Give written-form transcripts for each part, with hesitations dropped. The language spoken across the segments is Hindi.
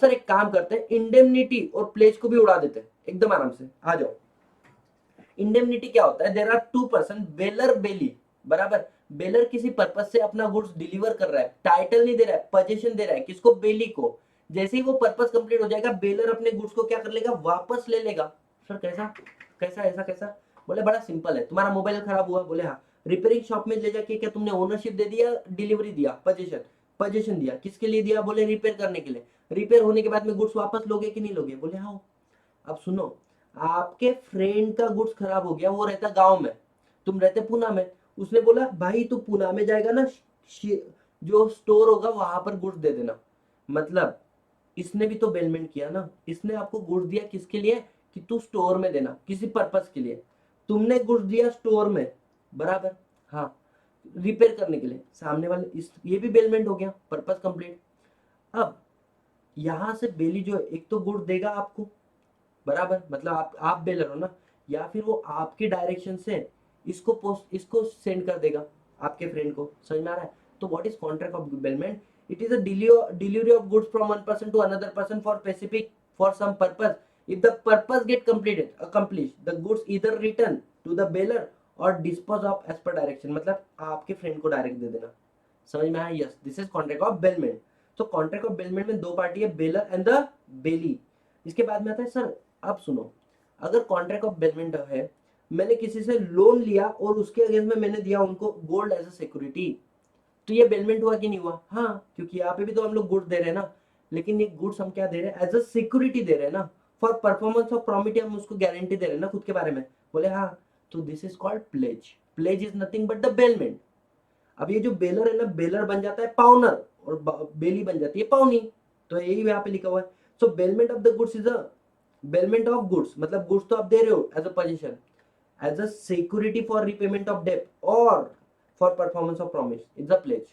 सर एक काम करते हैं, इंडेमनिटी और प्लेज को भी उड़ा देते हैं एकदम आराम से, आ जाओ। इंडेमनिटी क्या होता है, there are two person, bailor bailee, बराबर। बेलर किसी पर्पज से अपना गुड्स डिलीवर कर रहा है, टाइटल नहीं दे रहा है, पोजीशन दे रहा है, किसको, बेली को। जैसे ही वो पर्पज कंप्लीट हो जाएगा, बेलर अपने गुड्स को क्या कर लेगा, वापस ले लेगा। सर कैसा कैसा ऐसा कैसा? बोले बड़ा सिंपल है, तुम्हारा मोबाइल खराब हुआ, बोले हाँ, रिपेयरिंग शॉप में ले जाके क्या तुमने ओनरशिप दे दिया, डिलीवरी दिया, पोजीशन, पोजीशन दिया, किसके लिए दिया, बोले रिपेयर करने के लिए। रिपेयर होने के बाद में गुड्स वापस लोगे कि नहीं लोगे, बोले हाँ। अब सुनो, आपके फ्रेंड का गुड्स खराब हो गया, वो रहता गांव में, तुम रहते पुणे में। उसने बोला भाई तू पुणे में जाएगा ना, जो स्टोर होगा वहां पर गुड्स दे देना। मतलब इसने भी तो बेलमेंट किया ना, इसने आपको गुड्स दिया किसके लिए, कि तू स्टोर में देना, किसी पर्पस के लिए। तुमने गुड्स दिया स्टोर में, बराबर, हाँ, रिपेयर करने के लिए, सामने वाले इस, ये भी बेलमेंट हो गया, पर्पस कंप्लीट। अब यहां से बेली जो है, एक तो गुड्स देगा आपको, बराबर, मतलब आप बेलर हो ना, या फिर वो आपकी डायरेक्शन से इसको पोस्ट, इसको सेंड कर देगा आपके फ्रेंड को, समझ में आ रहा है। तो what is contract of bailment, it is a delivery of goods from one person to another person for specific, for some purpose. If the purpose get completed accomplish, the goods either return to the bailor or dispose of as per direction, मतलब आपके फ्रेंड को डायरेक्ट दे देना, समझ में आया। Yes, this is contract of bailment. तो कॉन्ट्रैक्ट ऑफ बेलमेंट में दो पार्टी है, बेलर एंड द बेली। इसके बाद में आता है सर, अब सुनो, अगर कॉन्ट्रैक्ट ऑफ बेलमेंट है, मैंने किसी से लोन लिया और उसके अगेंस्ट में मैंने दिया उनको गोल्ड एज अ सिक्योरिटी, तो ये बेलमेंट हुआ कि नहीं हुआ, हाँ, क्योंकि यहाँ पे भी तो हम लोग गुड्स दे रहे हैं ना, लेकिन ये गुड्स हम क्या दे रहे हैं, एज अ सिक्योरिटी दे रहे हैं ना, फॉर परफॉर्मेंस ऑफ प्रॉमिटी, हम उसको गारंटी दे रहे हैं ना खुद के बारे में, बोले हाँ। तो this is called pledge. Pledge is nothing but the bailment. अब ये जो बेलर है ना, बेलर बन जाता है पाउनर, और बेली बन जाती है पाउनी, तो यही यहाँ पे लिखा हुआ है। So bailment of the goods is a, bailment of goods मतलब गुड्स तो आप दे रहे हो as a possession, as a security for repayment of debt और for performance of promise, is a pledge.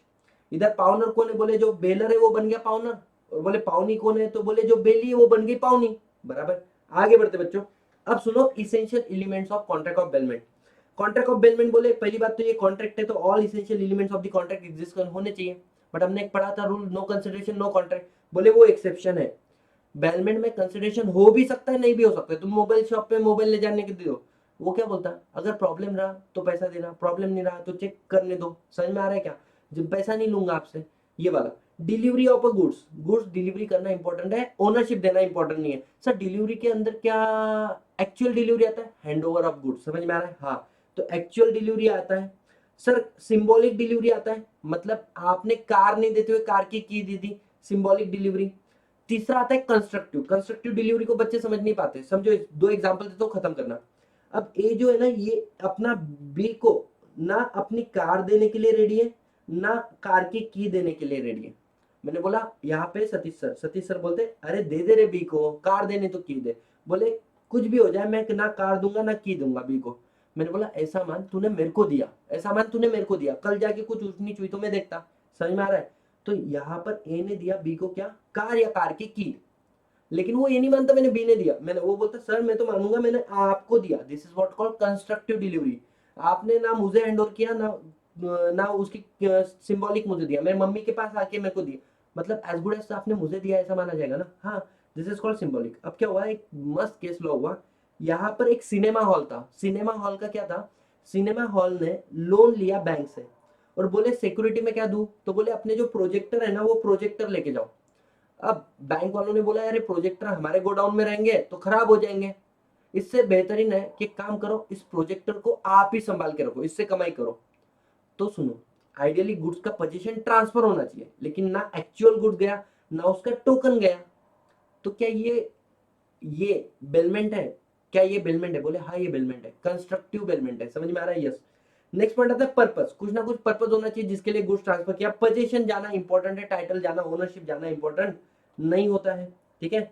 इधर पाउनर कौन है, बोले जो बेलर है वो बन गया पाउनर, और बोले पाउनी कौन है, तो बोले जो बेली है वो बन गई पाउनी, बराबर। आगे बढ़ते बच्चों, अब सुनो essential elements of contract of bailment. Contract of bailment बोले, पहली बात तो ये कॉन्ट्रैक्ट है तो all essential elements of the contract exist होने चाहिए, बट हमने एक पढ़ा था rule, no consideration no contract, बोले वो एक्सेप्शन है। बेलमेंट में कंसिडरेशन हो भी सकता है, नहीं भी हो सकता है। तुम मोबाइल शॉप पे मोबाइल ले जाने के दो, वो क्या बोलता है, अगर प्रॉब्लम रहा तो पैसा देना, प्रॉब्लम नहीं रहा तो चेक करने दो, समझ में आ रहा है क्या, जब पैसा नहीं लूंगा आपसे, ये वाला। Delivery of a goods, goods delivery करना इंपॉर्टेंट है, ओनरशिप देना इंपॉर्टेंट नहीं है। सर डिलीवरी के अंदर क्या एक्चुअल डिलीवरी आता है, हैंड ओवर ऑफ गुड्स, समझ में आ रहा है, हाँ, तो एक्चुअल डिलीवरी आता है। सर सिंबॉलिक डिलीवरी आता है, मतलब आपने कार नहीं देते हुए कार की दी थी, सिंबॉलिक डिलीवरी। तीसरा आता है कंस्ट्रक्टिव, कंस्ट्रक्टिव डिलीवरी को बच्चे समझ नहीं पाते, समझो दो एग्जांपल देता हूं खत्म करना। अब ए जो है ना, ये अपना बी को ना अपनी कार देने के लिए रेडी है, ना कार की देने के लिए रेडी है। मैंने बोला यहाँ पे सतीश सर बोलते अरे दे दे रे बी को, कार देने तो की दे। बोले कुछ भी हो जाए मैं ना कार दूंगा ना की दूंगा बी को। मैंने बोला ऐसा मान तूने मेरे को दिया, ऐसा मान तूने मेरे को दिया, कल जाके कुछ ऊंच नीच हुई तो मैं देखता, समझ में आ रहा है। तो यहाँ पर ए ने दिया बी को क्या, कार या कार की, लेकिन वो ये नहीं मानता मैंने बी ने दिया, मैंने वो बोलता सर मैं तो मानूंगा मैंने आपको दिया। This is what called constructive delivery. आपने ना मुझे हैंड ओवर किया ना, ना उसकी सिंबॉलिक मुझे दिया, मेरे मम्मी के पास आके मेरे को दिया, मतलब एज गुड एज आपने मुझे दिया ऐसा माना जाएगा ना, हाँ। This is called symbolic. अब क्या हुआ, एक मस्त केस लॉ हुआ, यहाँ पर एक सिनेमा हॉल था। सिनेमा हॉल का क्या था, सिनेमा हॉल ने लोन लिया बैंक से और बोले सिक्योरिटी में क्या दूं, तो बोले अपने जो प्रोजेक्टर है ना वो प्रोजेक्टर लेके जाओ। अब बैंक वालों ने बोला यार प्रोजेक्टर हमारे गोडाउन में रहेंगे तो खराब हो जाएंगे, इससे बेहतरीन है कि काम करो इस प्रोजेक्टर को आप ही संभाल के रखो, इससे कमाई करो। तो सुनो, आइडियली गुड्स का पोजीशन ट्रांसफर होना चाहिए, लेकिन ना एक्चुअल गुड्स गया ना उसका टोकन गया, तो क्या ये बेलमेंट है, क्या ये बेलमेंट है, बोले हाँ ये बेलमेंट है, कंस्ट्रक्टिव बेलमेंट है, समझ में आ रहा है, यस। नेक्स्ट पॉइंट आता है पर्पस, कुछ ना कुछ पर्पस होना चाहिए जिसके लिए गुड्स ट्रांसफर किया। पोजीशन जाना इंपॉर्टेंट है, टाइटल जाना, ओनरशिप जाना इंपॉर्टेंट नहीं होता है, ठीक है।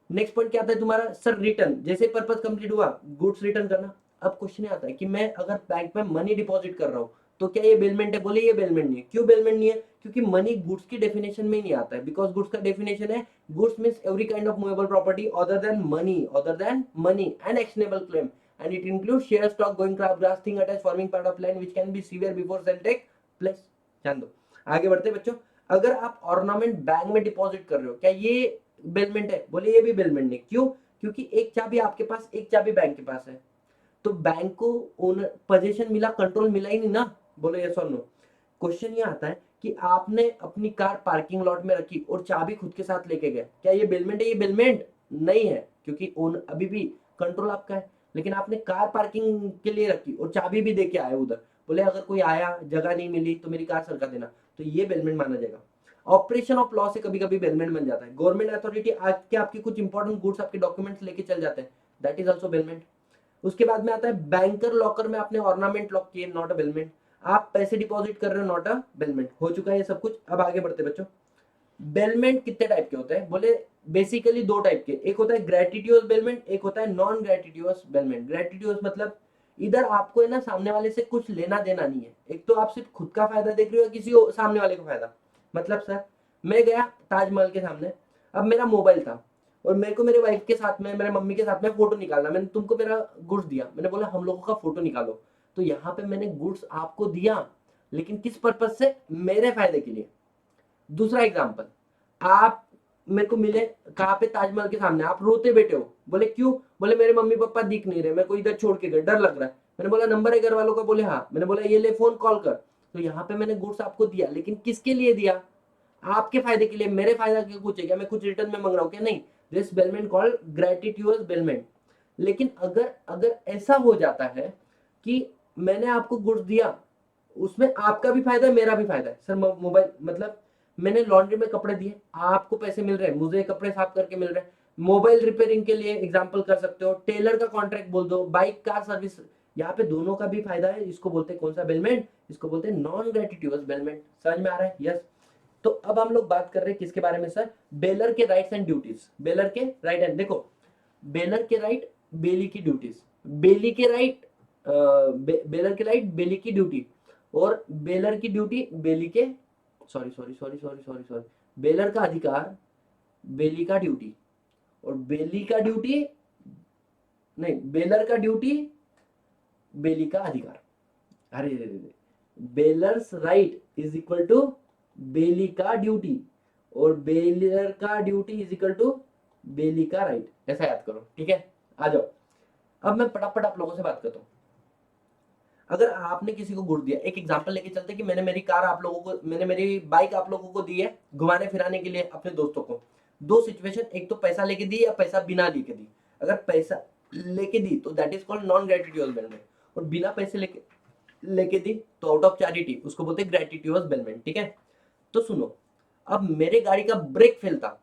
नेक्स्ट पॉइंट क्या आता है तुम्हारा, सर रिटर्न, जैसे पर्पस कंप्लीट हुआ गुड्स रिटर्न करना। अब क्वेश्चन आता है कि मैं अगर बैंक में मनी डिपॉजिट कर रहा हूँ तो क्या ये बेलमेंट है, बोले ये बेलमेंट नहीं है। क्यों बेलमेंट नहीं है, क्योंकि मनी गुड्स की डेफिनेशन में नहीं आता है, बिकॉज गुड्स का डेफिनेशन है goods means every kind of movable property other than money and actionable claim, and it includes share stock going crab grass thing attached forming part of land which can be severe before sell take place। जान दो, आगे बढ़ते बच्चों। अगर आप ऑर्नामेंट बैंक में डिपॉजिट कर रहे हो, क्या ये बेलमेंट है? बोले ये भी बेलमेंट नहीं। क्यों? क्योंकि एक चाबी आपके पास, एक चाबी बैंक के पास है, तो बैंक को ओनर पोजीशन मिला, कंट्रोल मिला ही नहीं ना। बोलो यस और नो। क्वेश्चन ये आता है कि आपने अपनी कार पार्किंग लॉट में रखी और चाबी खुद के साथ लेके गए, क्या ये बेलमेंट है? ये बेलमेंट नहीं है, क्योंकि ओन अभी भी कंट्रोल आपका है। लेकिन आपने कार पार्किंग के लिए रखी और चाबी भी दे के आए उधर, बोले अगर कोई आया, जगह नहीं मिली तो मेरी कार सरका देना, तो ये बेलमेंट माना जाएगा। ऑपरेशन ऑफ लॉ से कभी कभी बेलमेंट बन जाता है। गवर्नमेंट अथॉरिटी आके आपके कुछ इंपॉर्टेंट गुड्स, आपके डॉक्यूमेंट्स लेके चल जाते हैं, दैट इज ऑल्सो बेलमेंट। उसके बाद में आता है बैंकर लॉकर में आपने ऑर्नामेंट लॉक किए, नॉट अ बेलमेंट। आप पैसे डिपॉजिट कर रहे हो, नॉट अ बेलमेंट। हो चुका है ये सब कुछ। अब आगे बढ़ते बच्चों। बेलमेंट कितने टाइप के होते हैं? बोले बेसिकली दो टाइप के, एक होता है ग्रेटिट्यूअस बेलमेंट, एक होता है नॉन ग्रेटिट्यूअस बेलमेंट। ग्रेटिट्यूअस मतलब इधर आपको है ना सामने वाले से कुछ लेना देना नहीं है, एक तो आप सिर्फ खुद का फायदा देख रहे हो, किसी सामने वाले का फायदा। मतलब सर, मैं गया ताजमहल के सामने, अब मेरा मोबाइल था और मेरे को मेरे वाइफ के साथ में, मेरे मम्मी के साथ में फोटो निकालना, मैंने तुमको मेरा गुड्स दिया, मैंने बोला हम लोगों का फोटो निकालो, तो यहाँ पे मैंने गुड्स आपको दिया, लेकिन किस पर्पज से? मेरे फायदे के लिए। दूसरा एग्जाम्पल, आप मेरे को मिले कहाँ पे? ताजमहल के सामने, आप रोते बैठे हो। बोले क्यों? बोले मेरे मम्मी पापा दिख नहीं रहे, मेरे को इधर छोड़ के गए, डर लग रहा है। मैंने बोला नंबर है घर वालों का? बोले हाँ। मैंने बोला ये ले फोन कॉल कर। तो यहाँ पे मैंने गुड्स आपको दिया, लेकिन किसके लिए दिया? आपके फायदे के लिए। मेरे फायदा के कुछ है क्या? मैं कुछ रिटर्न में मांग रहा हूँ क्या? नहीं। This bailment called gratuitous bailment. लेकिन अगर अगर ऐसा हो जाता है कि मैंने आपको गुड्स दिया, उसमें आपका भी फायदा है, मेरा भी फायदा है। सर मोबाइल मतलब मैंने लॉन्ड्री में कपड़े दिए, आपको पैसे मिल रहे हैं, मुझे कपड़े साफ करके मिल रहे हैं। मोबाइल रिपेयरिंग के लिए एग्जांपल कर सकते हो, टेलर का कॉन्ट्रैक्ट बोल दो, बाइक कार सर्विस, यहाँ पे दोनों का भी फायदा है। इसको बोलते हैं कौन सा बेलमेंट? इसको बोलते हैं नॉन ग्रेटिट्यूअस बेलमेंट। समझ में आ रहा है? यस। तो अब हम लोग बात कर रहे हैं किसके बारे में सर? बेलर के राइट्स एंड ड्यूटीज। बेलर के राइट एंड, देखो बेलर के राइट, बेली की ड्यूटीज। बेली के राइट, बेलर के राइट, बेली की ड्यूटी। और बेलर की ड्यूटी, बेली के, sorry sorry sorry sorry sorry sorry, baler का अधिकार, बेली का ड्यूटी। और बेली का ड्यूटी, नहीं, बेलर का ड्यूटी, बेली का अधिकार। अरे रे रे, bailor's right is equal to bailee का ड्यूटी, और बेलर का duty is equal to bailee का राइट। ऐसा याद करो, ठीक है? आ जाओ। अब मैं फटाफट आप लोगों से बात करता हूँ। अगर आपने किसी को गुड़ दिया, एक एग्जांपल लेके चलते कि मैंने मेरी कार आप लोगों को, मैंने मेरी बाइक आप लोगों को दी है घुमाने फिराने के लिए अपने दोस्तों को। दो सिचुएशन, एक तो पैसा लेके दी या पैसा बिना लेके दी। अगर पैसा लेके दी तो that is called non gratuitous bailment, और बिना पैसे लेके लेके दी तो आउट ऑफ चैरिटी, उसको बोलते हैं ग्रेटिट्यूअस बेलमेंट। ठीक है? तो सुनो, अब मेरे गाड़ी का ब्रेक फेल था,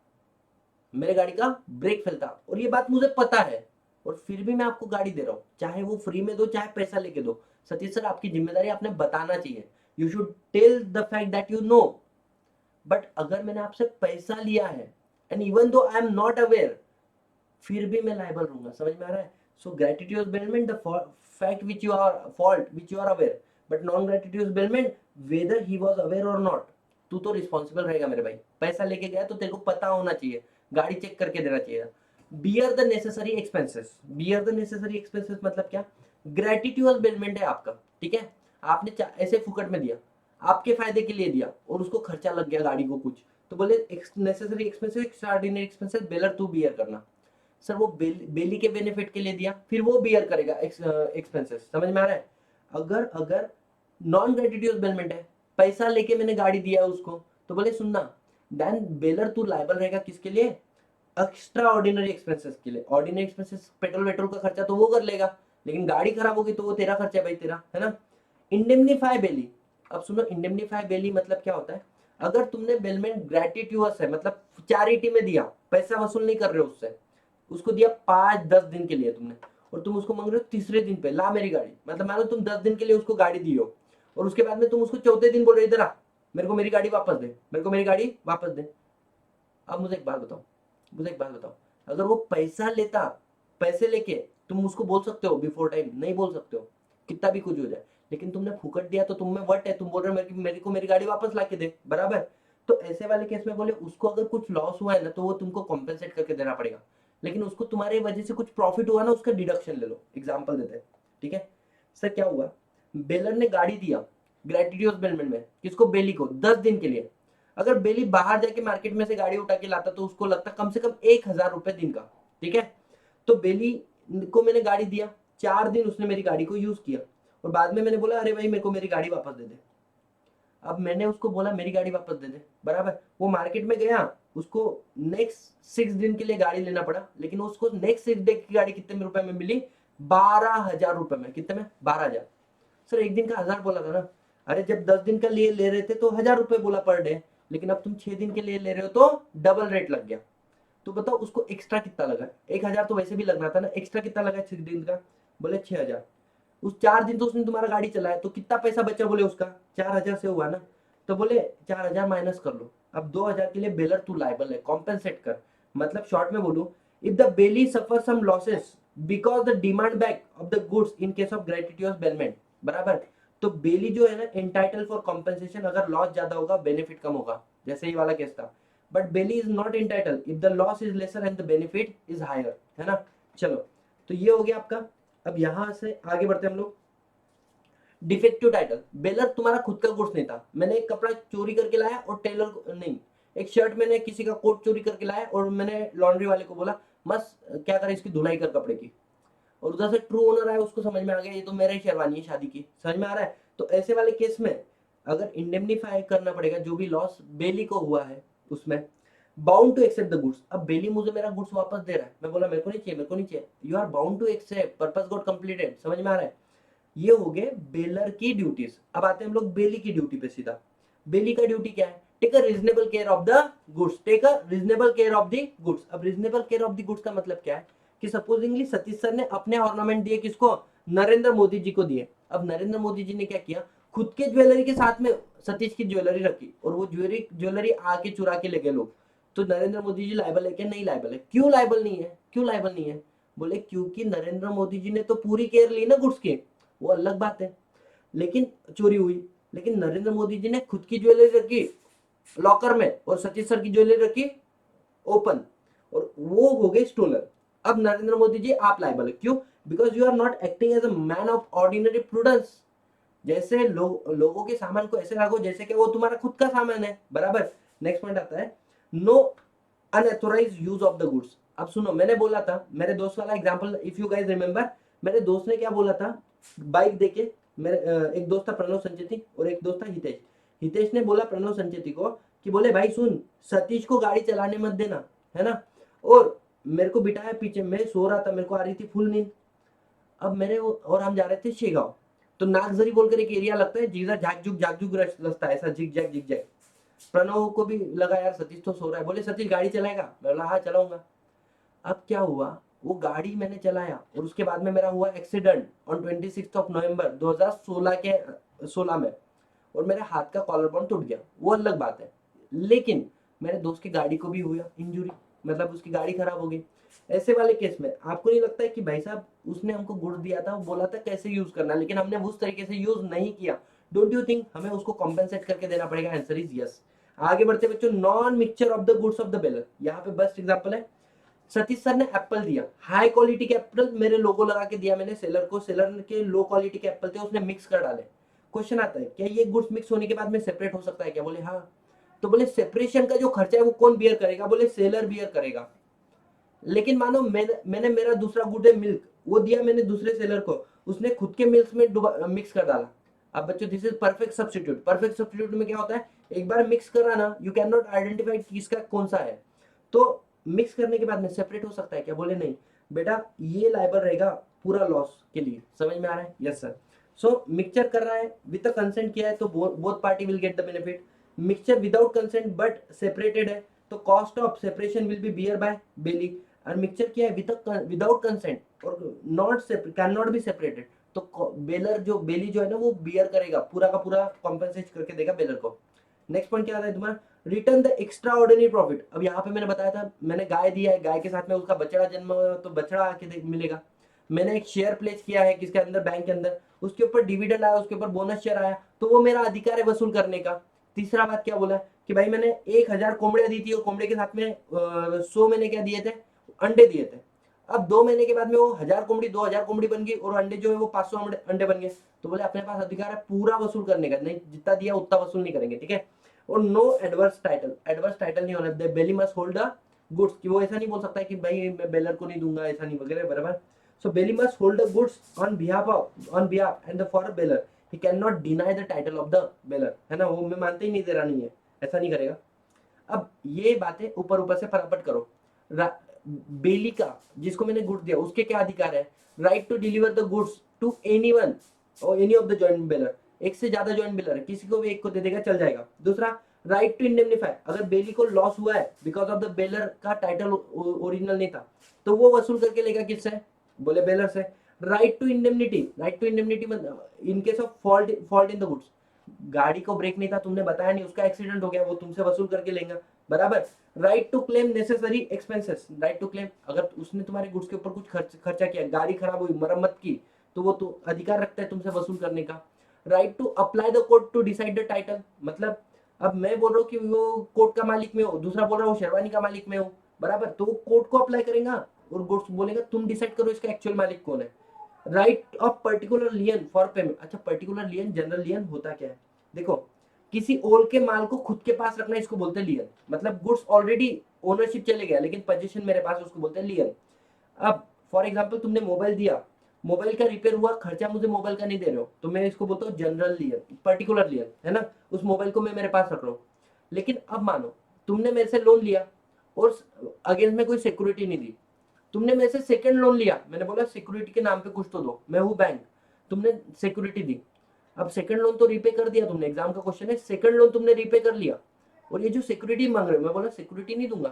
मेरे गाड़ी का ब्रेक फेल था और ये बात मुझे पता है, और फिर भी मैं आपको गाड़ी दे रहा हूँ, चाहे वो फ्री में दो चाहे पैसा लेके दो। सतीश सर, आपकी जिम्मेदारी, आपने बताना चाहिए, you should tell the fact that you know. But अगर मैंने आपसे पैसा लिया है and even though I am not aware, फिर भी मैं लायबल रहूंगा। समझ में आ रहा है? So gratitude bailment, the fact which you are fault which you are aware, but non gratitude bailment whether he was aware or not, तू तो रिस्पॉन्सिबल रहेगा मेरे भाई। पैसा लेके गया तो तेरे को पता होना चाहिए, गाड़ी चेक करके देना चाहिए। Bear the necessary expenses. Bear the necessary expenses मतलब क्या? ग्रेटिट्यूड बेलमेंट है आपका, ठीक है? आपने ऐसे फुकट में दिया, आपके फायदे के लिए दिया, और उसको खर्चा लग गया गाड़ी को कुछ, तो बोले necessary expenses, extraordinary expenses baler तू बियर करना। सर वो बेली के बेनिफिट के लिए दिया, फिर वो बियर करेगा एक्सपेंसेस। समझ में आ रहा है? अगर अगर नॉन ग्रेटिट्यूड बेलमेंट है, पैसा लेके मैंने गाड़ी दिया उसको, तो बोले सुनना, देन बेलर तू लायबल रहेगा किसके लिए? एक्स्ट्रा ऑर्डिनरी एक्सपेंसेस के लिए। ऑर्डिनरी एक्सपेंसेस, पेट्रोल वेट्रोल का खर्चा तो वो कर लेगा, लेकिन गाड़ी खराब होगी तो वो तेरा खर्चा है भाई, तेरा है ना। इंडेमनीफाई बेली। अब सुनो, इंडेमनीफाई बेली मतलब क्या होता है? अगर तुमने बेलमेंट ग्रेटिट्यूअस है, मतलब चैरिटी में दिया, पैसा वसूल नहीं कर रहे हो उससे, उसको दिया 5-10 दिन के लिए तुमने, और तुम उसको मांग रहे हो तीसरे दिन पे ला मेरी गाड़ी, मतलब मान लो तुम 10 दिन के लिए उसको गाड़ी दी हो, और उसके बाद में तुम उसको चौथे दिन बोल रहे हो इधर आ, मेरे को मेरी गाड़ी वापस दे, मेरे को मेरी गाड़ी वापस दे। अब मुझे एक बात बताओ, मुझे एक बात बताओ, अगर वो पैसा लेता, पैसे लेके तुम उसको बोल सकते हो बिफोर टाइम? नहीं बोल सकते हो, कितना भी कुछ हो जाए। लेकिन तुमने फुकट दिया तो तुम में वट है, तुम बोल रहे हो मेरे को मेरी गाड़ी वापस ला के दे, बराबर? तो ऐसे वाले केस में बोले उसको अगर कुछ लॉस हुआ है ना, तो वो तुमको कॉम्पेंसेट करके देना पड़ेगा। लेकिन उसको तुम्हारे वजह से कुछ प्रॉफिट हुआ ना, उसका डिडक्शन ले लो। एग्जाम्पल देते हैं, ठीक है? सर क्या हुआ, बेलर ने गाड़ी दिया ग्रेटिट्यूड बेलमेंट में, किसको? बेली को, 10 दिन के लिए। अगर बेली बाहर जाके मार्केट में से गाड़ी उठा के लाता तो उसको लगता कम से कम 1,000 रुपए दिन का, ठीक है। तो बेली को मैंने गाड़ी दिया, 4 दिन उसने मेरी गाड़ी को यूज किया, और बाद में मैंने बोला अरे भाई मेरे को मेरी गाड़ी वापस दे दे। अब मैंने उसको बोला मेरी गाड़ी वापस दे दे, बराबर। वो मार्केट में गया, उसको नेक्स्ट 6 दिन के लिए गाड़ी लेना पड़ा, लेकिन उसको नेक्स्ट 6 डे की गाड़ी कितने रुपए में मिली? 12,000 रुपए में। कितने में? 12,000। सर एक दिन का 1,000 बोला था ना। अरे जब 10 दिन का लिए ले रहे थे तो 1,000 रुपए बोला पर डे, लेकिन अब तुम 6 दिन के लिए ले रहे हो तो डबल रेट लग गया। तो बताओ उसको एक्स्ट्रा कितना लगा? 1,000 तो वैसे भी लगना था ना, एक्स्ट्रा कितना लगा 6 दिन का? बोले 6,000। उस 4 दिन तो उसने तुम्हारा गाड़ी चलाया, तो कितना पैसा बचा? बोले उसका 4,000 से हुआ ना। तो बोले 4,000 माइनस कर लो, अब 2,000 के लिए बेलर तू लायबल है, कॉम्पेंसेट कर। मतलब शॉर्ट में बोलूं, if the bailee suffer some losses because the demand back of the goods in case of gratuitous bailment, बराबर। तो बेली जो है ना एंटाइटल फॉर कॉम्पेंसेशन, अगर लॉस ज्यादा होगा बेनिफिट कम होगा, जैसे ये वाला केस था। But bailee is not entitle if the loss is lesser and the benefit is higher, है ना। चलो, तो ये हो गया आपका। अब यहां से आगे बढ़ते हैं हम लोग। डिफेक्टिव टाइटल, बेलर तुम्हारा खुद का गुड्स नहीं था, मैंने एक कपड़ा चोरी करके लाया और टेलर को नहीं, एक शर्ट मैंने किसी का कोट चोरी करके लाया और मैंने लॉन्ड्री वाले को बोला मस्त क्या करे इसकी धुलाई कर कपड़े की, और उधर से ट्रू ओनर आया, उसको समझ में आ गया ये तो मेरा ही शेरवानी है शादी की, समझ में आ रहा है। तो ऐसे वाले केस में अगर इंडेमनीफाई करना पड़ेगा जो भी लॉस बेली को हुआ है उसमें, bound to accept the goods. अब बेली मुझे मेरा गुड्स वापस दे रहा है, मैं बोला मेरे को नहीं चाहिए, मेरे को नहीं चाहिए, you are bound to accept, purpose got completed, समझ में आ रहा है। ये हो गए बेलर की ड्यूटीज। अब आते हैं हम लोग बेली की ड्यूटी पे सीधा। बेली का ड्यूटी क्या है? Take a reasonable care of the goods, take a reasonable care of the goods. अब reasonable care of the goods का मतलब क्या है कि सपोजिंगली सतीश सर ने अपने ऑर्नामेंट दिए किसको? नरेंद्र मोदी जी को दिए। अब नरेंद्र मोदी जी ने क्या किया? खुद के ज्वेलरी के साथ में सतीश की ज्वेलरी रखी, और वो ज्वेलरी आके चुरा के ले गए लोग। तो नरेंद्र मोदी जी लायबल है क्या? नहीं लायबल है। क्यों लायबल नहीं है? क्यों लायबल नहीं है? बोले क्योंकि नरेंद्र मोदी जी ने तो पूरी केयर ली ना गुड्स की, वो अलग बात है, लेकिन चोरी हुई। लेकिन नरेंद्र मोदी जी ने खुद की ज्वेलरी रखी लॉकर में और सतीश सर की ज्वेलरी रखी ओपन, और वो हो गए स्टोलर। अब नरेंद्र मोदी जी आप लायबल है, क्यों? Because you are not acting as a man of ordinary prudence. जैसे लोगों के सामान को ऐसे रखो जैसे कि वो तुम्हारा खुद का सामान है, बराबर। नेक्स्ट पॉइंट आता है no unauthorised use of the goods. अब सुनो, मैंने बोला था मेरे दोस्त वाला example, if you guys remember, मेरे दोस्त ने क्या बोला था बाइक देके। मेरे एक दोस्त था प्रणव संचेती और एक दोस्त था हितेश। हितेश ने बोला प्रणव संचेती को कि बोले भाई सुन, सतीश को गाड़ी चलाने मत देना, है ना। और मेरे को बिठाया पीछे, मैं सो रहा था, मेरे को आ रही थी फुल नींद। अब और हम जा रहे थे शेगांव। तो नागजरी बोलकर एक एरिया लगता है, जीजा झाकझुक रास्ता है, ऐसा जिग जैग। प्रणव को भी लगा यार सतीश तो सो रहा है, बोले सतीश गाड़ी चलाएगा? मैं बोला हाँ चलाऊंगा। अब क्या हुआ, वो गाड़ी मैंने चलाया और उसके बाद में मेरा हुआ एक्सीडेंट ऑन 26 नवंबर 2016 के 16 में, और मेरे हाथ का कॉलर बोन टूट गया, वो अलग बात है। लेकिन मेरे दोस्त की गाड़ी को भी हुआ इंजुरी, मतलब उसकी गाड़ी खराब हो गई। ऐसे वाले केस में आपको नहीं लगता है कि भाई साहब उसने हमको गुड़ दिया था, वो बोला था कैसे यूज करना, लेकिन हमने उस तरीके से यूज नहीं किया, डोंट यू थिंक हमें उसको कॉम्पेंसेट करके देना पड़ेगा? Answer is yes. आगे बढ़ते बच्चों, non mixture of the goods of the baler. यहाँ पे बेस्ट एग्जांपल है, सतीश सर ने एप्पल दिया, हाई क्वालिटी के एप्पल मेरे लोगो लगा के दिया मैंने सेलर को, सेलर के लो क्वालिटी के एप्पल थे उसने मिक्स कर डाले। क्वेश्चन आता है क्या ये गुड्स मिक्स होने के बाद में सेपरेट हो सकता है क्या? बोले हाँ। तो बोले सेपरेशन का जो खर्चा है वो कौन बियर करेगा? बोले सेलर बियर करेगा। लेकिन मानो मैंने मेरा दूसरा गुड है मिल्क, वो दिया मैंने दूसरे सेलर को, उसने खुद के मिल्क में मिक्स कर डाला। अब बच्चों this is perfect substitute. Perfect substitute में क्या होता है, एक बार मिक्स करा ना, यू कैन नॉट आइडेंटिफाई किसका कौन सा है। तो मिक्स करने के बाद में सेपरेट हो सकता है क्या? बोले नहीं बेटा, ये लाइबल रहेगा पूरा लॉस के लिए, समझ में आ रहा है? Yes sir. सो मिक्सचर कर रहा है विद कंसेंट किया है तो both party will get the benefit. Mixture without consent but separated है तो cost of separation will be bear by bailee. और मिक्सचर किया है विदाउट कंसेंट और not can not be separated, तो बेलर जो बेली जो है ना वो बियर करेगा, पूरा का पूरा कॉम्पेंसेट करके देगा बेलर को। नेक्स्ट पॉइंट क्या आता है तुम्हारा, return the extra ordinary profit. अब यहाँ पे मैंने बताया था मैंने गाय दिया है, गाय के साथ में उसका बछड़ा जन्म तो बछड़ा आके मिलेगा। मैंने एक शेयर प्लेस किया है किसके अंदर, बैंक के अंदर, उसके ऊपर डिविडेंड आया, उसके ऊपर बोनस शेयर आया, तो वो मेरा अधिकार है वसूल करने का। तीसरा बात क्या बोला कि भाई मैंने 1,000 कोंबड़ियां दी थी और कोंबड़े के साथ में 100 मैंने क्या दिए थे, अंडे दिए थे। अब 2 महीने के बाद में वो 1,000 कोंबड़ी 2,000 कोंबड़ी बन गई और अंडे जो है वो 500 अंडे बन गए। तो बोले अपने पास अधिकार है पूरा वसूल करने का, नहीं जितना दिया उतना वसूल नहीं करेंगे, ठीक है। और no adverse title, adverse title नहीं होना, the bailee must hold the goods, कि वो ऐसा नहीं बोल सकता है कि भाई मैं बेलर को नहीं दूंगा, ऐसा नहीं वगैरह, बराबर। So bailee must hold the goods on behalf and the for bailor, he can not deny the title of the bailor, है ना, वो मैं मानते ही नहीं, तेरा नहीं है, ऐसा नहीं करेगा। अब ये बातें ऊपर ऊपर से फटाफट करो। बेली का, जिसको मैंने गुड्स दिया, उसके क्या अधिकार है? Right to deliver the goods to anyone or any of the joint bailor, एक से ज्यादा जॉइंट बेलर है, किसी को भी एक को दे देगा, चल जाएगा। दूसरा, राइट टू इंडेमनीफाई, अगर बेली को लॉस हुआ है बिकॉज ऑफ द बेलर का टाइटल ओरिजिनल नहीं था, तो वो वसूल करके लेगा किससे? बोले बेलर से। Right to indemnity, right to indemnity मतलब in case of fault in the goods, गाड़ी को ब्रेक नहीं था, तुमने बताया नहीं, उसका एक्सीडेंट हो गया, वो तुमसे वसूल करके लेगा, बराबर। Right to claim necessary expenses, right to claim, अगर उसने तुम्हारे गुड्स के ऊपर कुछ खर्चा किया, गाड़ी खराब हुई, मरम्मत की, तो वो तो अधिकार रखता है तुमसे वसूल करने का। Right to apply the court to decide the title, मतलब अब मैं बोल रहा हूँ कि वो कोर्ट का मालिक में हो, दूसरा बोल रहा हूँ शेरवानी का मालिक में हो, बराबर, तो वो कोर्ट को अप्लाई करेगा और कोर्ट बोलेगा तुम डिसाइड करो इसका एक्चुअल मालिक कौन है। Right of particular lien for payment, अच्छा पर्टिकुलर लियन, जनरल लियन होता क्या है? देखो, किसी और के माल को खुद के पास रखना, इसको बोलते हैं लियन, मतलब गुड्स ऑलरेडी ओनरशिप चले गया लेकिन पोजीशन मेरे पास, उसको बोलते हैं लियन। अब फॉर एग्जांपल तुमने मोबाइल दिया, मोबाइल का रिपेयर हुआ, खर्चा मुझे मोबाइल का नहीं दे रहे हो, तो मैं इसको बोलता हूँ जनरल लियन, पर्टिकुलर लियन, है ना, उस मोबाइल को मैं मेरे पास रख रहा हूँ। लेकिन अब मानो तुमने मेरे से लोन लिया और अगेंस्ट में कोई सिक्योरिटी नहीं दी, तुमने मेरे से सेकंड लोन लिया, मैंने बोला सिक्योरिटी के नाम पे कुछ तो दो, मैं हूँ बैंक, तुमने सिक्योरिटी दी, अब सेकंड लोन तो रीपे कर दिया तुमने, एग्जाम का क्वेश्चन है, सेकंड लोन तुमने रीपे कर लिया, और ये जो सिक्योरिटी मांग रहे हो, मैं बोला सिक्योरिटी नहीं दूंगा,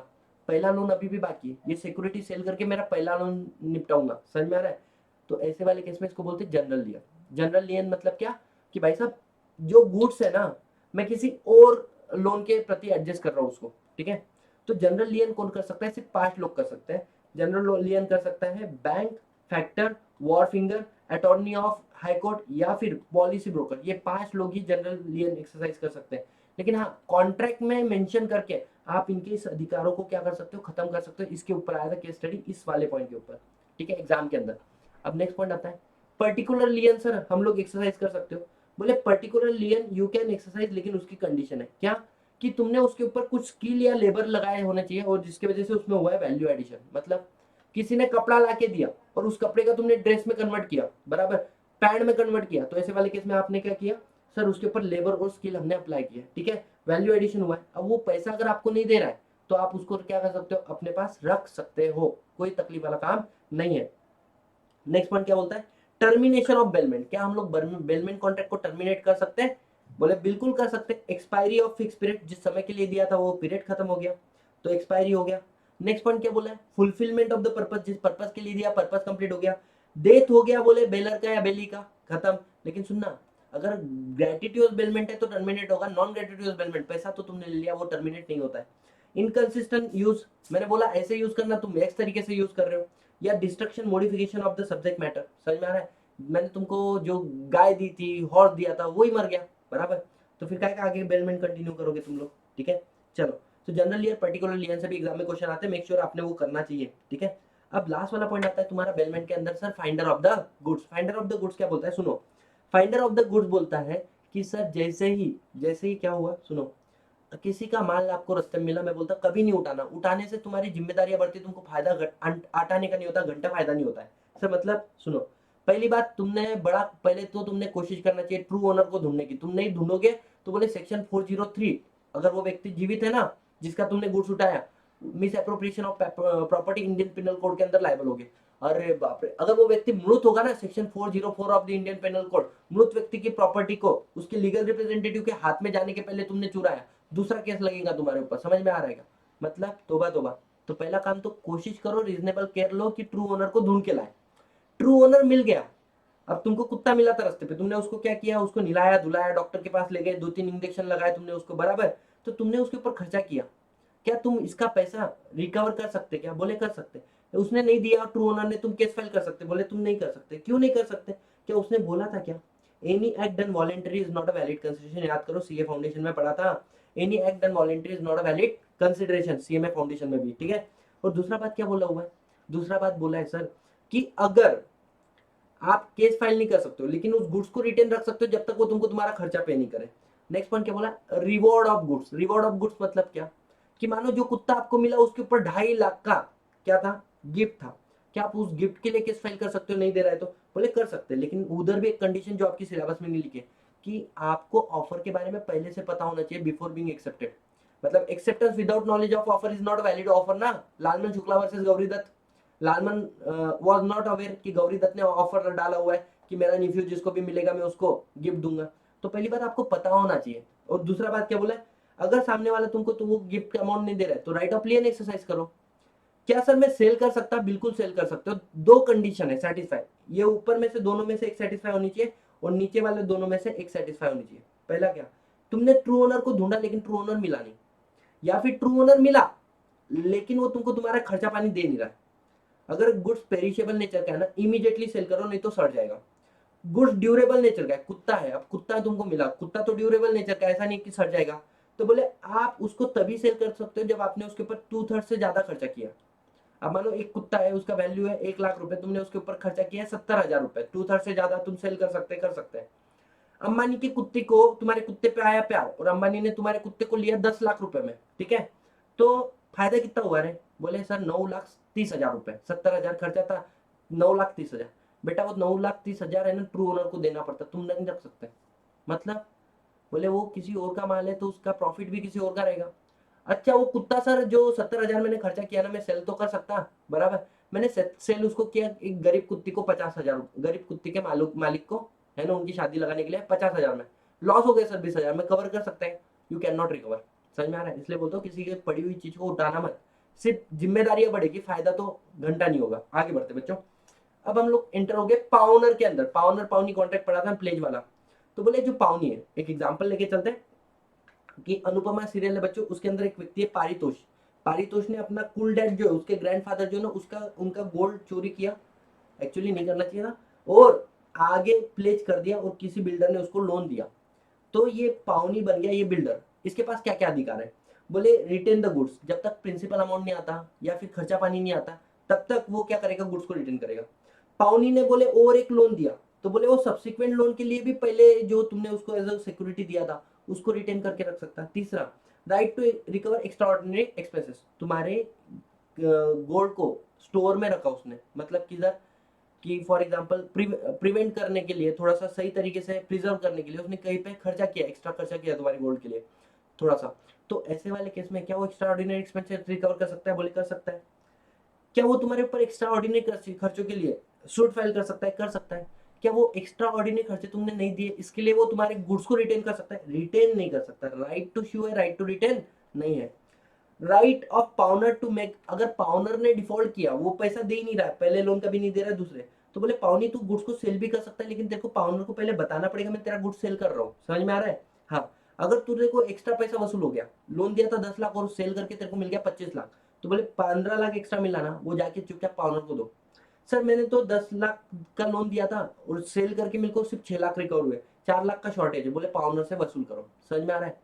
पहला लोन अभी भी बाकी है, ये सिक्योरिटी सेल करके मेरा पहला लोन निपटाऊंगा, समझ में आ रहा है? तो ऐसे वाले केस में इसको बोलते हैं जनरल लियन। जनरल लियन मतलब क्या, कि भाई साहब जो गुड्स है ना, मैं किसी और लोन के प्रति एडजस्ट कर रहा हूँ उसको, ठीक है। तो जनरल लियन कौन कर सकता है? सिर्फ 5 लोग कर सकते हैं। जनरल लियन कर सकता है bank, factor, war finger, attorney of high court या फिर पॉलिसी ब्रोकर, ये 5 लोग ही जनरल लियन एक्सरसाइज कर सकते हैं। लेकिन हाँ, कॉन्ट्रैक्ट में मेंशन करके आप इनके इस अधिकारों को क्या कर सकते हो, खत्म कर सकते हो। इसके ऊपर आया था केस स्टडी, इस वाले पॉइंट के ऊपर, ठीक है, एग्जाम के अंदर। अब नेक्स्ट पॉइंट आता है पर्टिकुलर लियन, सर हम लोग एक्सरसाइज कर सकते हो, बोले पर्टिकुलर लियन यू कैन एक्सरसाइज, लेकिन उसकी कंडीशन है क्या, कि तुमने उसके ऊपर कुछ स्किल या लेबर लगाए होने चाहिए और जिसकी वजह से उसमें हुआ है वैल्यू एडिशन। मतलब किसी ने कपड़ा लाके दिया और उस कपड़े का तुमने ड्रेस में कन्वर्ट किया, बराबर, पैंट में कन्वर्ट किया, तो ऐसे वाले केस में आपने क्या किया, सर उसके ऊपर लेबर और स्किल हमने अप्लाई किया, ठीक है, वैल्यू एडिशन हुआ है। अब वो पैसा अगर आपको नहीं दे रहा है तो आप उसको क्या कर सकते हो, अपने पास रख सकते हो, कोई तकलीफ वाला काम नहीं है। नेक्स्ट पॉइंट क्या बोलता है, टर्मिनेशन ऑफ बेलमेंट, क्या हम लोग बेलमेंट कॉन्ट्रैक्ट को टर्मिनेट कर सकते हैं? बोले बिल्कुल कर सकते हैं। एक्सपायरी ऑफ फिक्स पीरियड, जिस समय के लिए दिया था वो पीरियड खत्म हो गया तो एक्सपायरी हो गया। नेक्स्ट पॉइंट क्या बोला है, फुलफिलमेंट ऑफ द पर्पस, जिस पर्पस के लिए दिया पर्पस कंप्लीट हो गया। डेथ हो गया, बोले बेलर का या बेली का, खत्म। लेकिन सुनना, अगर ग्रेटिट्यूस बेलमेंट है तो टर्मिनेट होगा, नॉन ग्रेटिट्यूस बेलमेंट, पैसा तो तुमने ले लिया, वो टर्मिनेट नहीं होता है। इनकंसिस्टेंट यूज, मैंने बोला ऐसे यूज करना, तुम नेक्स्ट तरीके से यूज कर रहे हो। या destruction modification of the subject matter, समझ में आ रहा है, मैंने तुमको जो गाय दी थी, हॉर्स दिया था, वही मर गया, बराबर, तो फिर क्या आगे बेलमेंट कंटिन्यू करोगे तुम लोग, ठीक है। चलो, तो जनरल ईयर पर्टिकुलर ईयर से भी एग्जाम में क्वेश्चन आते हैं, मेक श्योर आपने वो करना चाहिए, ठीक है। अब लास्ट वाला पॉइंट आता है तुम्हारा बेलमेंट के अंदर, sir finder of the goods. Finder of the goods क्या बोलता है, सुनो, फाइंडर ऑफ द गुड्स बोलता है कि सर जैसे ही क्या हुआ, सुनो, किसी का माल आपको रास्ते में मिला, मैं बोलता कभी नहीं उठाना, उठाने से तुम्हारी जिम्मेदारियां बढ़ती, तुमको फायदा आटाने का नहीं होता, घंटा फायदा नहीं होता है सर। मतलब सुनो, पहली बात, तुमने बड़ा पहले तो तुमने कोशिश करना चाहिए ट्रू ओनर को ढूंढने की, तुम नहीं ढूंढोगे तो बोले सेक्शन 403, अगर वो व्यक्ति जीवित है ना जिसका तुमने गुड्स उठाया, miss appropriation of property Indian penal code के अंदर लायबल होगे। अरे बाप रे, अगर वो व्यक्ति मृत होगा ना, section 404 of the Indian penal code, मृत व्यक्ति की प्रॉपर्टी को उसके लीगल रिप्रेजेंटेटिव के हाथ में जाने के पहले तुमने चुराया, दूसरा केस लगेगा तुम्हारे ऊपर, समझ में आ रहेगा, मतलब तोबा तोबा। तो पहला काम तो कोशिश करो, रीजनेबल केयर लो कि ट्रू ओनर को ढूंढ के लाए। ट्रू ओनर मिल गया, अब तुमको कुत्ता मिला था रास्ते पे, तुमने उसको क्या किया, उसको निलाया धुलाया, डॉक्टर के पास ले गए, 2-3 इंजेक्शन लगाए तुमने उसको, बराबर, तो तुमने उसके ऊपर खर्चा किया, क्या तुम इसका पैसा रिकवर कर सकते? क्या बोले कर सकते। उसने नहीं दिया, ट्रू ओनर ने, तुम केस फाइल कर सकते? बोले तुम नहीं कर सकते। क्यों नहीं कर सकते? क्या उसने बोला था क्या, any act done voluntary is not a valid consideration, याद करो सीए फाउंडेशन में पढ़ा था, any act done voluntary is not a valid consideration, CMA foundation में भी, ठीक है। और दूसरा बात क्या बोला हुआ है, दूसरा बात बोला है सर कि अगर आप केस फाइल नहीं कर सकते हो लेकिन उस गुड्स को रिटेन रख सकते हो जब तक वो तुमको तुम्हारा खर्चा पे नहीं करे। नेक्स्ट पॉइंट क्या बोला, reward of goods. Reward of goods मतलब क्या, कि मानो जो कुत्ता आपको मिला उसके ऊपर 2.5 लाख का क्या था, गिफ्ट था, क्या आप उस गिफ्ट के लिए केस फाइल कर सकते हो, नहीं दे रहा है तो, बोले कर सकते हैं, लेकिन उधर भी एक कंडीशन जो आपकी सिलेबस में नहीं लिखी है कि आपको ऑफर के बारे में पहले से पता होना चाहिए बिफोर बीइंग एक्सेप्टेड। मतलब acceptance without knowledge of offer is not valid offer ना। Lalman Shukla versus Gauri Datt, Lalman was not aware कि गौरी दत्त ने ऑफर डाला हुआ है कि मेरा निफ्यू जिसको भी मिलेगा मैं उसको गिफ्ट दूंगा। तो पहली बात आपको पता होना चाहिए। और दूसरा बात क्या बोला है, अगर सामने वाला तुमको तो वो गिफ्ट का अमाउंट नहीं दे रहा है तो राइट ऑफ लियन एक्सरसाइज करो। क्या सर मैं सेल कर सकता, बिल्कुल सेल कर सकते हो। दो कंडीशन है सेटिस्फाई, ये ऊपर में से दोनों में से एक सेटिस्फाई होनी चाहिए और नीचे वाले दोनों में से एक सेटिस्फाई होनी चाहिए। पहला क्या, तुमने ट्रू ओनर को ढूंढा लेकिन ट्रू ओनर मिला नहीं, या फिर ट्रू ओनर मिला लेकिन वो तुमको तुम्हारा खर्चा पानी दे नहीं रहा है। अगर गुड्स पेरिशेबल नेचर का है ना, इमीडिएटली सेल करो नहीं तो सड़ जाएगा। गुड्स ड्यूरेबल नेचर का है, कुत्ता है, अब कुत्ता तुमको मिला, कुत्ता तो ड्यूरेबल नेचर का, ऐसा नहीं कि सड़ जाएगा, तो बोले आप उसको तभी सेल कर सकते हो जब आपने उसके ऊपर 2/3 से ज्यादा खर्चा किया। अब मानो एक कुत्ता है, उसका वैल्यू है 1 लाख रुपए, तुमने उसके ऊपर खर्चा किया है 70,000 रुपए, 2/3 से ज्यादा तुम सेल कर सकते हैं। अंबानी के कुत्ते को, तुम्हारे कुत्ते पे आया प्यार और अंबानी ने तुम्हारे कुत्ते को लिया 10 लाख रुपए में, ठीक है, तो फायदा कितना हुआ रे, बोले सर 9,30,000 रुपए, 70,000 खर्चा था, 9,30,000। बेटा वो 9,30,000 है ना ट्रू ओनर को देना पड़ता, तुम नहीं रख सकते। मतलब बोले वो किसी और का माल है तो उसका प्रॉफिट भी किसी और का रहेगा। अच्छा वो कुत्ता सर जो 70,000 मैंने खर्चा किया ना, मैं सेल तो कर सकता, बराबर, मैंने सेल उसको किया एक गरीब कुत्ती को 50,000, गरीब कुत्ती के मालिक को, है ना, उनकी शादी लगाने के लिए 50,000 में, लॉस हो गए सर 20,000 में, कवर कर सकते हैं, यू कैन नॉट रिकवर। समझ में आ रहा है, इसलिए बोलता हूँ किसी की पड़ी हुई चीज को उठाना मत, सिर्फ जिम्मेदारियां बढ़ेगी, फायदा तो घंटा नहीं होगा। आगे बढ़ते बच्चों, अब हम लोग एंटर हो गए पाउनर के अंदर। पाउनर पाउनी कॉन्ट्रैक्ट पढ़ा था प्लेज वाला। तो बोले जो पाउनी है, एक एग्जांपल लेके चलते हैं कि अनुपमा सीरियल है बच्चों, उसके अंदर एक व्यक्ति है पारितोष। पारितोष ने अपना कुल डैड जो है, उसके ग्रैंडफादर जो है ना, उसका उनका गोल्ड चोरी किया, एक्चुअली नहीं करना चाहिए था, और आगे प्लेज कर दिया और किसी बिल्डर ने उसको लोन दिया, तो ये पावनी बन गया ये बिल्डर। इसके पास क्या क्या अधिकार है, बोले रिटेन द गुड्स, जब तक प्रिंसिपल अमाउंट नहीं आता या फिर खर्चा पानी नहीं आता तब तक वो क्या करेगा, गुड्स को रिटेन करेगा। पावनी ने बोले और एक लोन दिया, तो बोले वो सब्सिक्वेंट लोन के लिए भी पहले जो तुमने उसको एज अ सिक्योरिटी दिया था उसको रिटेन करके रख सकता। तीसरा, right to recover extraordinary expenses, तुम्हारे गोल्ड को स्टोर में रखा उसने, मतलब किधर, कि फॉर एग्जांपल प्रिवेंट करने के लिए, थोड़ा सा सही तरीके से प्रिजर्व करने के लिए उसने कहीं पे खर्चा किया, एक्स्ट्रा खर्चा किया तुम्हारे गोल्ड के लिए थोड़ा सा, तो ऐसे वाले केस में क्या वो एक्स्ट्रा ऑर्डिनरी एक्सपेंसेस रिकवर कर सकता है, बोले कर सकता है। क्या वो तुम्हारे ऊपर एक्स्ट्रा ऑर्डिनरी खर्चों के लिए सूट फाइल कर सकता है, कर सकता है। क्या वो एक्स्ट्रा ऑर्डिनरी खर्चे तुमने नहीं दिए इसके लिए वो तुम्हारे गुड्स को रिटेन कर सकता है, रिटेन नहीं कर सकता। राइट टू शू है, राइट टू रिटेन नहीं है। Right of pawnor to make, अगर पाउनर ने डिफॉल्ट किया, वो पैसा दे ही नहीं रहा है, पहले लोन का भी नहीं दे रहा है दूसरे, तो बोले पाउनी तू गुड्स को सेल भी कर सकता है लेकिन तेरे को पाउनर को पहले बताना पड़ेगा मैं तेरा गुड्स सेल कर रहा हूँ। समझ में आ रहा है। हाँ, अगर तुझे को एक्स्ट्रा पैसा वसूल हो गया, लोन दिया था 10 लाख और सेल करके तेरे को मिल गया 25 लाख, तो बोले 15 लाख एक्स्ट्रा मिला ना, वो जाके चुपचाप पाउनर को दो। सर मैंने तो 10 लाख का लोन दिया था और सेल करके मेरे को सिर्फ 6 लाख रिकवर हुए, 4 लाख का शॉर्टेज है, बोले पाउनर से वसूल करो। समझ में आ रहा है।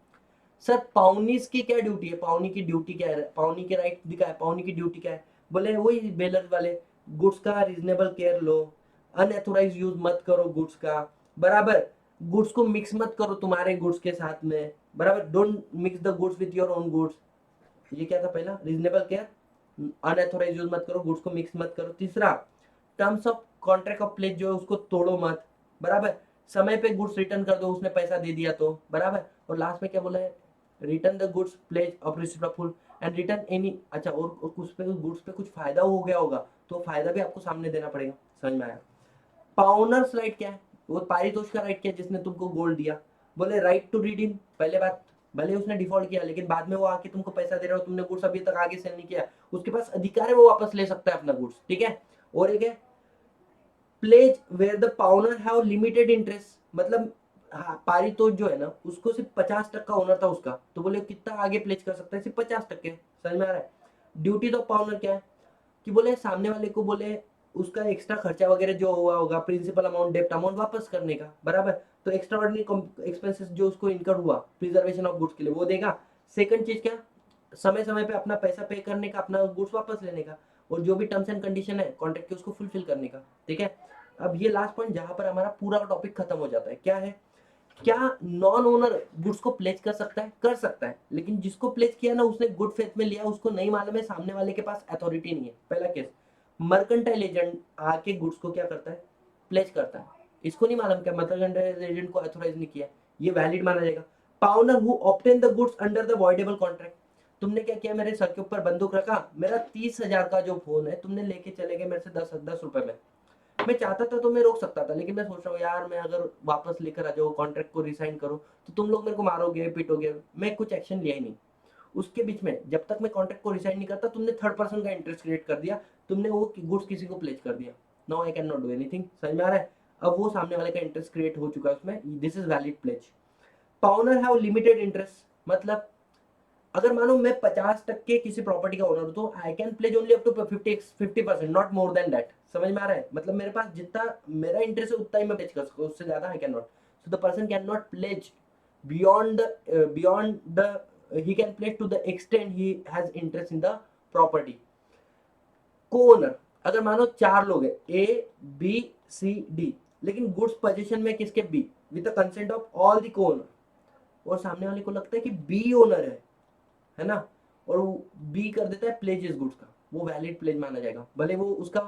सर पाउनीस की क्या ड्यूटी है, पाउनी की ड्यूटी क्या है, पाउनी के राइट दिखा है, पाउनी की ड्यूटी क्या है, बोले वही बेलर वाले, गुड्स का रीजनेबल केयर लो, अनएथोराइज यूज मत करो गुड्स का, बराबर, गुड्स को मिक्स मत करो तुम्हारे गुड्स के साथ में, बराबर, don't mix the goods with your own goods. ये क्या था पहला, रीजनेबल केयर, अनएथोराइज यूज मत करो, गुड्स को मिक्स मत करो। तीसरा, terms of contract of pledge जो है उसको तोड़ो मत, बराबर, समय पे गुड्स रिटर्न कर दो, उसने पैसा दे दिया तो, बराबर, और लास्ट में क्या बोला है, return the goods pledge of reciprocal and return any, अच्छा, और कुछ पे गुड्स पे कुछ फायदा हो गया होगा तो फायदा भी आपको सामने देना पड़ेगा। समझ में आया। पाउनर्स राइट क्या है, वो पारितोष का राइट क्या है जिसने तुमको गोल्ड दिया, बोले राइट टू रिडीम, पहले बात, भले उसने डिफॉल्ट किया लेकिन बाद में वो आके तुमको पैसा दे रहा हो, तुमने गुड्स अभी तक आगे सेल नहीं किया, उसके पास अधिकार है, वो वापस ले सकता है अपना गुड्स, ठीक है। और एक है pledge where the pawnor have limited interest, मतलब हाँ, पारितोष जो है ना उसको सिर्फ 50% ओनर था उसका, तो बोले कितना आगे प्लेज कर सकता है, सिर्फ 50%। समझ में आ रहा है। ड्यूटी ऑफ पाउनर क्या है, कि बोले सामने वाले को बोले उसका एक्स्ट्रा खर्चा वगैरह जो हुआ होगा, प्रिंसिपल अमाउंट डेप्ट अमाउंट वापस करने का, बराबर, तो एक्स्ट्रा ऑर्डिनरी एक्सपेंसेस जो उसको इनकर हुआ प्रिजर्वेशन ऑफ गुड्स के लिए वो देगा। सेकंड चीज क्या, समय समय पे अपना पैसा पे करने का, अपना गुड्स वापस लेने का, और जो भी टर्म्स एंड कंडीशन है कॉन्ट्रैक्ट के उसको फुलफिल करने का, ठीक है। अब ये लास्ट पॉइंट जहां पर हमारा पूरा टॉपिक खत्म हो जाता है क्या है, क्या नॉन ओनर गुड्स को प्लेज कर सकता है? कर सकता है, लेकिन जिसको प्लेज किया ना उसने गुड फेथ में लिया, उसको नहीं मालूम है सामने वाले के पास अथॉरिटी नहीं है। पहला केस, मर्केंटाइल एजेंट आके गुड्स को क्या करता है? प्लेज करता है। इसको नहीं मालूम क्या मर्केंटाइल एजेंट को अथोराइज नहीं किया, ये वैलिड माना जाएगा। Pawnor who obtain the goods under the voidable contract, तुमने क्या किया, मेरे सर के ऊपर बंदूक रखा, मेरा 30,000 का जो फोन है तुमने लेके चले गए मेरे से 10 रुपए में। मैं चाहता था तो मैं रोक सकता था, लेकिन मैं सोच रहा हूँ यार मैं अगर वापस लेकर आ जाऊँ, कॉन्ट्रैक्ट को रिसाइन करूँ, तो तुम लोग मेरे को मारोगे पीटोगे, मैं कुछ एक्शन लिया ही नहीं। उसके बीच में जब तक मैं कॉन्ट्रैक्ट को रिसाइन नहीं करता, तुमने थर्ड पर्सन का इंटरेस्ट क्रिएट कर दिया, तुमने वो गुड्स किसी को प्लेज कर दिया। Now I can not do anything. समझ में आ रहा है? अब वो सामने वाले का इंटरेस्ट क्रिएट हो चुका है उसमें, this is valid pledge. Pawnor have limited interest, मतलब अगर मानो मैं 50% किसी प्रॉपर्टी का ओनर हूं, तो I can pledge only up to 50%, not more than that. समझ में आ रहा है? मतलब मेरे पास जितना मेरा इंटरेस्ट है उतना ही मैं प्लेज कर सकूं, उससे ज्यादा I can not. So the person can not pledge beyond the he can pledge to the extent he has interest in the property। Co-owner, अगर मानो 4 लोग हैं, ए बी सी डी, लेकिन गुड्स पोजीशन में किसके? B, with the consent of all the co-owner, और सामने वाले को लगता है कि बी ओनर है ना, और वो बी कर देता है प्लेज इस गुड्स का, वो वैलिड प्लेज माना जाएगा, भले वो उसका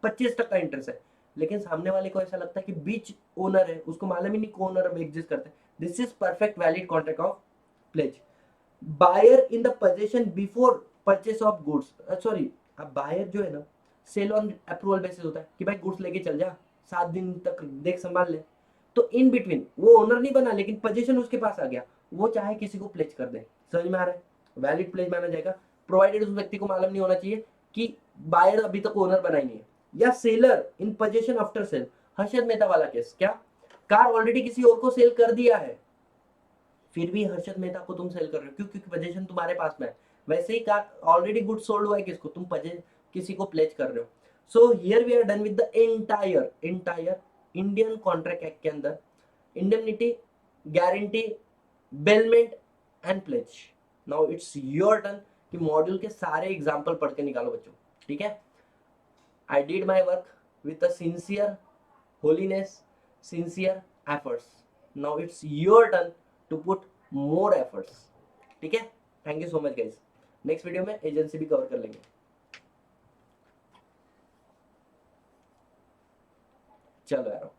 25% इंटरेस्ट है, लेकिन सामने वाले को ऐसा लगता है कि बीच ओनर है, उसको मालूम ही नहीं को ओनर में एग्जिस्ट करते हैं। This is perfect valid contract of pledge. Buyer in the position before purchase of goods, sorry, अब बायर जो है ना, सेल ऑन अप्रूवल बेसिस होता है कि भाई गुड्स लेके चल जा, 7 दिन तक देख संभाल ले, तो इन बिटवीन वो ओनर नहीं बना, लेकिन पोजीशन उसके पास आ गया, वो चाहे किसी को प्लेज कर दे। समझ में आ रहा है? वैलिड प्लेज माना जाएगा, प्रोवाइडेड उस व्यक्ति को मालूम नहीं होना चाहिए कि बायर अभी तक ओनर बना ही नहीं है। या सेलर इन position after sale, Harshad Mehta वाला केस, क्या कार ऑलरेडी किसी और को सेल कर दिया है, फिर भी हर्षद मेहता को तुम सेल कर रहे हो, क्यों? क्योंकि पोजीशन तुम्हारे पास में है। वैसे ही कार ऑलरेडी गुड सोल्ड हुआ है, किसको? तुम किसी को प्लेज कर रहे हो। So here we are done with the entire Indian contract act के अंदर indemnity, guarantee, bailment and pledge. Now it's your turn कि मॉड्यूल के सारे एग्जांपल पढ़ के निकालो बच्चों, ठीक है? I did my work with a sincere holiness, sincere efforts. Now it's your turn to put more efforts, ठीक है? Thank you so much guys. Next video में एजेंसी भी कवर कर लेंगे। चलो यार।